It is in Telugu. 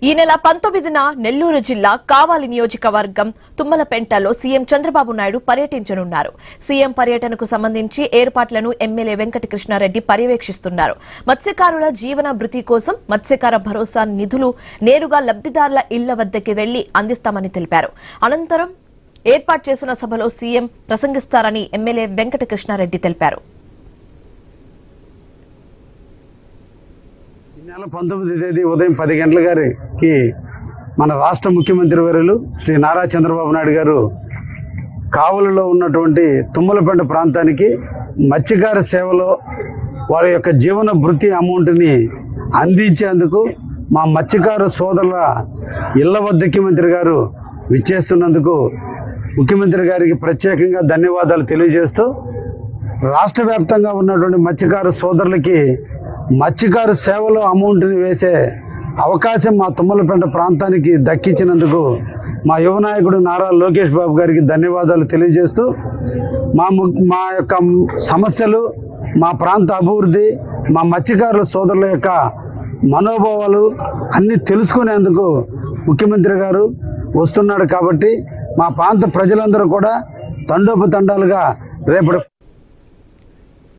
ఈ నెల 19న నెల్లూరు జిల్లా కావాలి నియోజకవర్గం తుమ్మలపెంటలో సీఎం చంద్రబాబు నాయుడు పర్యటించనున్నారు. సీఎం పర్యటనకు సంబంధించి ఏర్పాట్లను ఎమ్మెల్యే వెంకటకృష్ణారెడ్డి పర్యవేక్షిస్తున్నారు. మత్స్యకారుల జీవన భృతి కోసం మత్స్యకార భరోసా నిధులు నేరుగా లబ్దిదారుల ఇళ్ల వద్దకి వెళ్లి అందిస్తామని తెలిపారు. అనంతరం ఏర్పాటు చేసిన సభలో సీఎం ప్రసంగిస్తారని ఎమ్మెల్యే వెంకటకృష్ణారెడ్డి తెలిపారు. ఈ నెల 19వ తేదీ ఉదయం 10 గంటలకి మన రాష్ట్ర ముఖ్యమంత్రి వర్యులు శ్రీ నారా చంద్రబాబు నాయుడు గారు కావలిలో ఉన్నటువంటి తుమ్మలపెంట ప్రాంతానికి మత్స్యకార సేవలో వారి యొక్క జీవన భృతి అమౌంట్ని అందించేందుకు మా మత్స్యకార సోదరుల ఇళ్ల వద్ద ముఖ్యమంత్రి గారు విచ్చేస్తున్నందుకు ముఖ్యమంత్రి గారికి ప్రత్యేకంగా ధన్యవాదాలు తెలియజేస్తూ రాష్ట్ర వ్యాప్తంగా ఉన్నటువంటి మత్స్యకార సోదరులకి మత్స్యకార సేవలో అమౌంట్ని వేసే అవకాశం మా తుమ్మలపెంట ప్రాంతానికి దక్కించినందుకు మా యువ నాయకుడు నారా లోకేష్ బాబు గారికి ధన్యవాదాలు తెలియజేస్తూ మా యొక్క సమస్యలు, మా ప్రాంత అభివృద్ధి, మా మత్స్యకారుల సోదరుల యొక్క మనోభావాలు అన్నీ తెలుసుకునేందుకు ముఖ్యమంత్రి గారు వస్తున్నాడు. కాబట్టి మా ప్రాంత ప్రజలందరూ కూడా తండోపతండాలుగా రేపటి